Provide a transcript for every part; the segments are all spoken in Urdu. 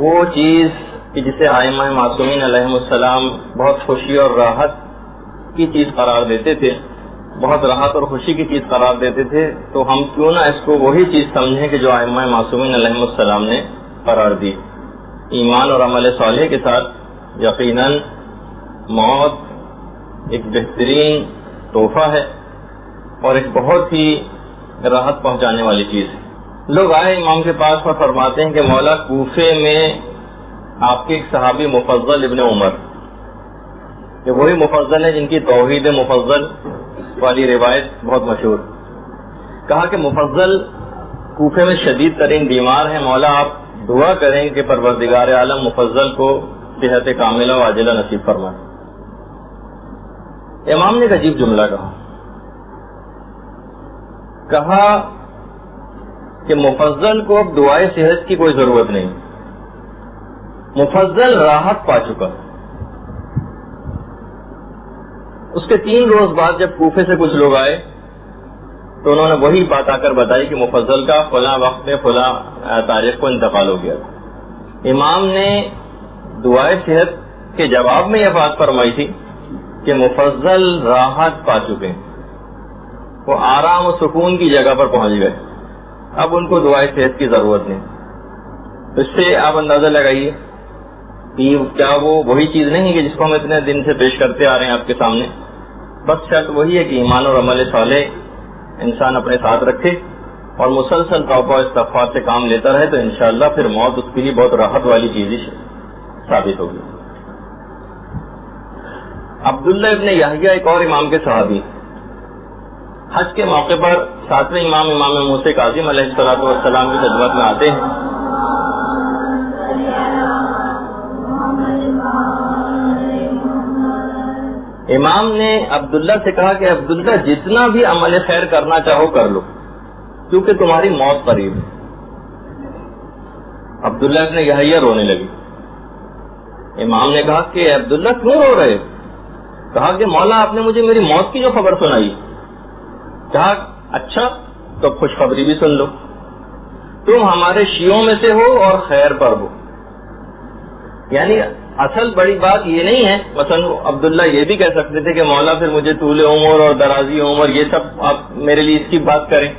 وہ چیز کہ جسے ائمہ معصومین علیہم السلام بہت خوشی اور راحت کی چیز قرار دیتے تھے، بہت راحت اور خوشی کی چیز قرار دیتے تھے، تو ہم کیوں نہ اس کو وہی چیز سمجھیں کہ جو ائمہ معصومین علیہم السلام نے قرار دی۔ ایمان اور عمل صالح کے ساتھ یقیناً موت ایک بہترین تحفہ ہے اور ایک بہت ہی راحت پہنچانے والی چیز ہے۔ لوگ آئے امام کے پاس اور فرماتے ہیں کہ مولا کوفے میں آپ کے ایک صحابی مفضل ابن عمر، کہ وہی مفضل ہے جن کی توحید مفضل والی روایت بہت مشہور، کہا کہ مفضل کوفے میں شدید ترین بیمار ہیں، مولا آپ دعا کریں کہ پروردگار عالم مفضل کو صحت کاملہ و عاجلہ نصیب فرمائے۔ امام نے ایک عجیب جملہ کہا کہ مفضل کو اب دعائے صحت کی کوئی ضرورت نہیں، مفضل راحت پا چکا۔ اس کے 3 روز بعد جب کوفے سے کچھ لوگ آئے تو انہوں نے وہی بات آ کر بتائی کہ مفضل کا فلاں وقت میں فلاں تاریخ کو انتقال ہو گیا۔ امام نے دعائے صحت کے جواب میں یہ بات فرمائی تھی کہ مفضل راحت پا چکے، وہ آرام و سکون کی جگہ پر پہنچ گئے، اب ان کو دعائے صحت کی ضرورت نہیں۔ اس سے آپ اندازہ لگائیے کہ کیا وہ وہی چیز نہیں کہ جس کو ہم اتنے دن سے پیش کرتے آ رہے ہیں آپ کے سامنے؟ بس شرط وہی ہے کہ ایمان اور عمل صالح انسان اپنے ساتھ رکھے اور مسلسل توبہ و استغفار سے کام لیتا رہے، تو انشاءاللہ پھر موت اس کے لیے بہت راحت والی چیز ثابت ہوگی۔ عبداللہ ابن یحییٰ ایک اور امام کے صحابی، حج کے موقع پر 7ویں امام موسیٰ کاظم علیہ السلام کی خدمت میں آتے ہیں۔ امام نے عبداللہ سے کہا کہ عبداللہ جتنا بھی عمل خیر کرنا چاہو کر لو کیونکہ تمہاری موت قریب ہے۔ عبداللہ ابن یحییٰ رونے لگی۔ امام نے کہا کہ عبداللہ کیوں رو رہے؟ کہا کہ مولا آپ نے مجھے میری موت کی جو خبر سنائی، کہا اچھا تو خوشخبری بھی سن لو، تم ہمارے شیعوں میں سے ہو اور خیر پر ہو۔ یعنی اصل بڑی بات یہ نہیں ہے، مثلا عبداللہ یہ بھی کہہ سکتے تھے کہ مولا پھر مجھے طول عمر اور درازی عمر یہ سب آپ میرے لیے اس کی بات کریں،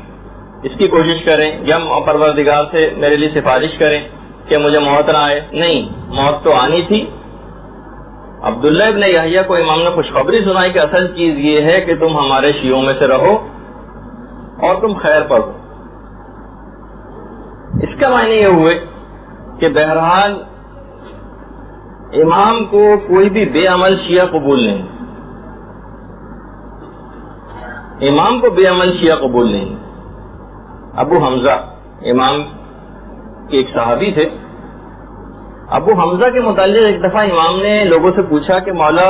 اس کی کوشش کریں، یا پروردگار سے میرے لیے سفارش کریں کہ مجھے موت نہ آئے۔ نہیں، موت تو آنی تھی۔ عبداللہ ابن یحییٰ کو امام نے خوشخبری سنائی کہ اصل چیز یہ ہے کہ تم ہمارے شیعوں میں سے رہو اور تم خیر پر ہو۔ اس کا معنی یہ ہوئے کہ بہرحال امام کو کوئی بھی بے عمل شیعہ قبول نہیں، امام کو بے عمل شیعہ قبول نہیں۔ ابو حمزہ امام کے ایک صحابی تھے، ابو حمزہ کے متعلق ایک دفعہ امام نے لوگوں سے پوچھا کہ مولا،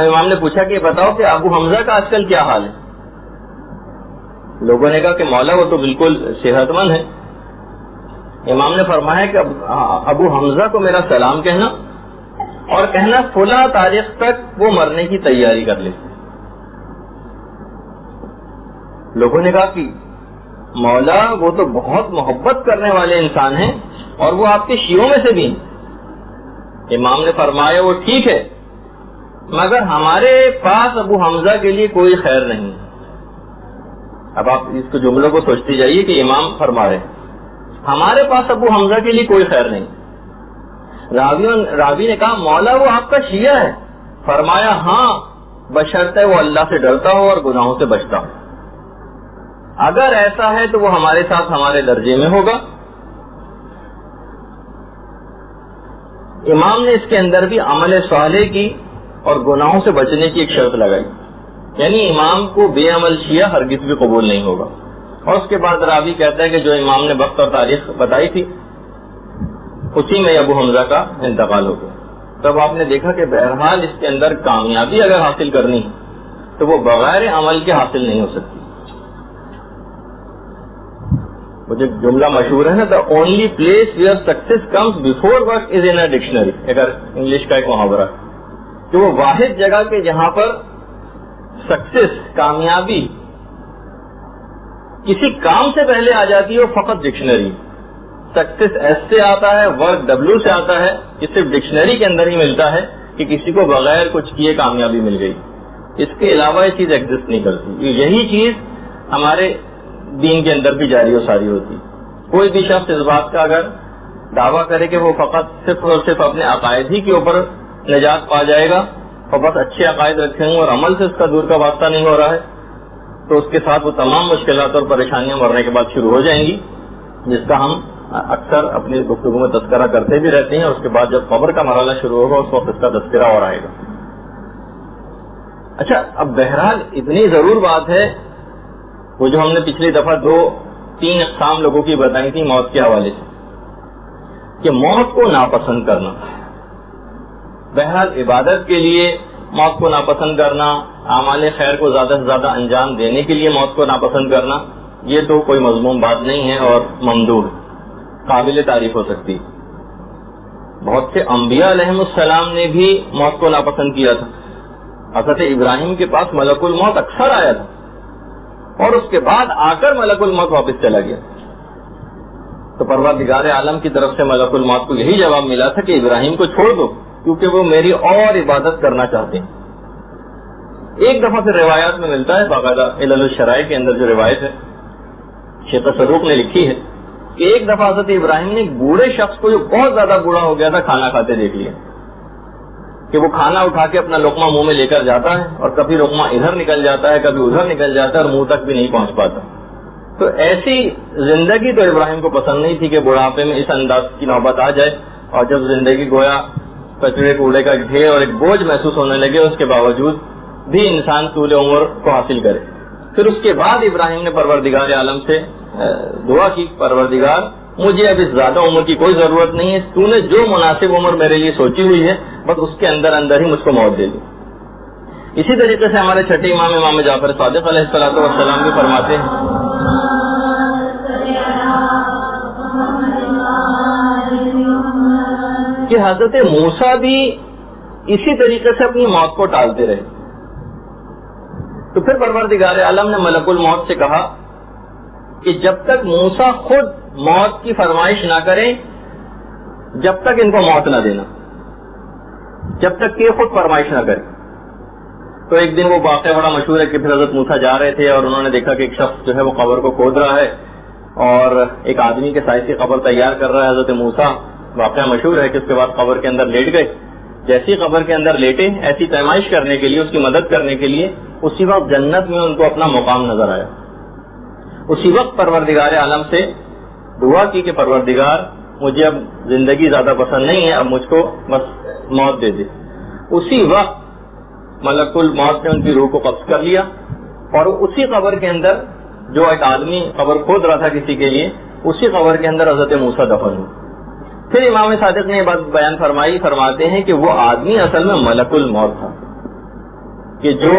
امام نے پوچھا کہ بتاؤ کہ ابو حمزہ کا آج کل کیا حال ہے؟ لوگوں نے کہا کہ مولا وہ تو بالکل صحت مند ہے۔ امام نے فرمایا کہ ابو حمزہ کو میرا سلام کہنا اور کہنا فلاں تاریخ تک وہ مرنے کی تیاری کر لے۔ لوگوں نے کہا کہ مولا وہ تو بہت محبت کرنے والے انسان ہیں اور وہ آپ کے شیعوں میں سے بھی ہیں۔ امام نے فرمایا وہ ٹھیک ہے، مگر ہمارے پاس ابو حمزہ کے لیے کوئی خیر نہیں۔ اب آپ اس کو جملوں کو سوچتے جائیے کہ امام فرما رہے ہیں ہمارے پاس ابو حمزہ کے لیے کوئی خیر نہیں۔ راوی نے کہا مولا وہ آپ کا شیعہ ہے؟ فرمایا ہاں، بشرطے وہ اللہ سے ڈرتا ہو اور گناہوں سے بچتا ہو۔ اگر ایسا ہے تو وہ ہمارے ساتھ ہمارے درجے میں ہوگا۔ امام نے اس کے اندر بھی عمل صالح کی اور گناہوں سے بچنے کی ایک شرط لگائی، یعنی امام کو بے عمل شیعہ ہرگز بھی قبول نہیں ہوگا۔ اور اس کے بعد راوی کہتا ہے کہ جو امام نے وقت اور تاریخ بتائی تھی اسی میں ابو حمزہ کا انتقال ہو گیا۔ تب آپ نے دیکھا کہ بہرحال اس کے اندر کامیابی اگر حاصل کرنی ہے تو وہ بغیر عمل کے حاصل نہیں ہو سکتی۔ مجھے جملہ مشہور ہے نا، the only place where success comes before work is in a dictionary، اگر انگلش کا ایک محاورہ، کہ وہ واحد جگہ کے جہاں پر سکسیس، کامیابی کسی کام سے پہلے آ جاتی ہے وہ فقط ڈکشنری۔ سکسیس ایس سے آتا ہے, ورک ڈبلو سے آتا ہے, یہ صرف ڈکشنری کے اندر ہی ملتا ہے کہ کسی کو بغیر کچھ کیے کامیابی مل گئی. اس کے علاوہ یہ چیز ایگزسٹ نہیں کرتی. یہی چیز ہمارے دین کے اندر بھی جاری و ساری ہوتی. کوئی بھی شخص اس بات کا اگر دعویٰ کرے کہ وہ فقط صرف اور صرف اپنے عقائد ہی کے اوپر نجات پا جائے گا اور بس اچھے عقائد رکھیں گے اور عمل سے اس کا دور کا واسطہ نہیں ہو رہا ہے, تو اس کے ساتھ وہ تمام مشکلات اور پریشانیاں مرنے کے بعد شروع ہو جائیں گی, جس کا ہم اکثر اپنی گفتگو میں تذکرہ کرتے بھی رہتے ہیں. اور اس کے بعد جب قبر کا مرحلہ شروع ہوگا اس وقت اس کا تذکرہ اور آئے گا. اچھا, اب بہرحال اتنی ضرور بات ہے, وہ جو ہم نے پچھلی دفعہ 2-3 اقسام لوگوں کی بتائی تھی موت کے حوالے سے, کہ موت کو ناپسند کرنا. بہرحال عبادت کے لیے موت کو ناپسند کرنا, اعمال خیر کو زیادہ سے زیادہ انجام دینے کے لیے موت کو ناپسند کرنا, یہ تو کوئی مذموم بات نہیں ہے اور ممدوح, قابل تعریف ہو سکتی. بہت سے انبیاء علیہم السلام نے بھی موت کو ناپسند کیا تھا. حضرت ابراہیم کے پاس ملک الموت اکثر آیا تھا اور اس کے بعد آ کر ملک الموت واپس چلا گیا. تو پروردگار عالم کی طرف سے ملک الموت کو یہی جواب ملا تھا کہ ابراہیم کو چھوڑ دو کیونکہ وہ میری اور عبادت کرنا چاہتے ہیں. ایک دفعہ پھر روایات میں ملتا ہے, باقاعدہ علل الشرائع کے اندر جو روایت ہے شیخ صدوق نے لکھی ہے کہ ایک دفعہ حضرت ابراہیم نے ایک بوڑھے شخص کو جو بہت زیادہ بوڑھا ہو گیا تھا کھانا کھاتے دیکھ لیا, کہ وہ کھانا اٹھا کے اپنا لقمہ منہ میں لے کر جاتا ہے اور کبھی لقمہ ادھر نکل جاتا ہے کبھی ادھر نکل جاتا ہے اور منہ تک بھی نہیں پہنچ پاتا. تو ایسی زندگی تو ابراہیم کو پسند نہیں تھی کہ بڑھاپے میں اس انداز کی نوبت آ جائے, اور جب زندگی گویا کچڑے کوڑے کا ڈھیر اور ایک بوجھ محسوس ہونے لگے اس کے باوجود بھی انسان طول عمر کو حاصل کرے. پھر اس کے بعد ابراہیم نے پروردگار عالم سے دعا کی, پروردگار مجھے اب اس زیادہ عمر کی کوئی ضرورت نہیں ہے, تو نے جو مناسب عمر میرے لیے سوچی ہوئی ہے بس اس کے اندر اندر ہی مجھ کو موت دے دی. اسی طریقے سے ہمارے چھٹے امام جعفر صادق علیہ الصلوۃ والسلام بھی فرماتے ہیں کہ حضرت موسیٰ بھی اسی طریقے سے اپنی موت کو ٹالتے رہے. تو پھر پروردگار عالم نے ملک الموت سے کہا کہ جب تک موسیٰ خود موت کی فرمائش نہ کریں جب تک ان کو موت نہ دینا, جب تک کہ خود فرمائش نہ کریں. تو ایک دن وہ واقعہ بڑا مشہور ہے کہ پھر حضرت موسیٰ جا رہے تھے اور انہوں نے دیکھا کہ ایک شخص جو ہے وہ قبر کو کھود رہا ہے اور ایک آدمی کے سائز کی قبر تیار کر رہا ہے. حضرت موسیٰ واقعہ مشہور ہے کہ اس کے بعد قبر کے اندر لیٹ گئے. جیسی قبر کے اندر لیٹے ایسی پیمائش کرنے کے لیے, اس کی مدد کرنے کے لیے, اسی وقت جنت میں ان کو اپنا مقام نظر آیا. اسی وقت پروردگار عالم سے دعا کی کہ پروردگار مجھے اب زندگی زیادہ پسند نہیں ہے, اب مجھ کو بس موت دے دے. اسی وقت ملک الموت نے ان کی روح کو قبض کر لیا اور اسی قبر کے اندر جو ایک آدمی قبر کھود رہا تھا کسی کے لیے, اسی قبر کے اندر حضرت موسیٰ دفن ہوئے. پھر امام صادق نے یہ بات بیان فرماتے ہیں کہ وہ آدمی اصل میں ملک الموت تھا کہ جو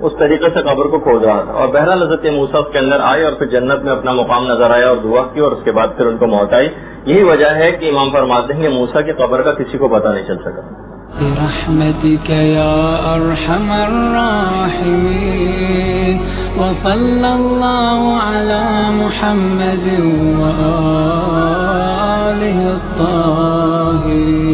اس طریقے سے قبر کو کھود رہا تھا. اور بہرحال حضرت موسیٰ اس کے اندر آئے اور پھر جنت میں اپنا مقام نظر آیا اور دعا کی اور اس کے بعد پھر ان کو موت آئی. یہی وجہ ہے کہ امام فرماتے ہیں کہ موسیٰ کی قبر کا کسی کو پتہ نہیں چل سکا. برحمتك يا أرحم الراحمين وصلى الله على محمد وآله الطاهرين.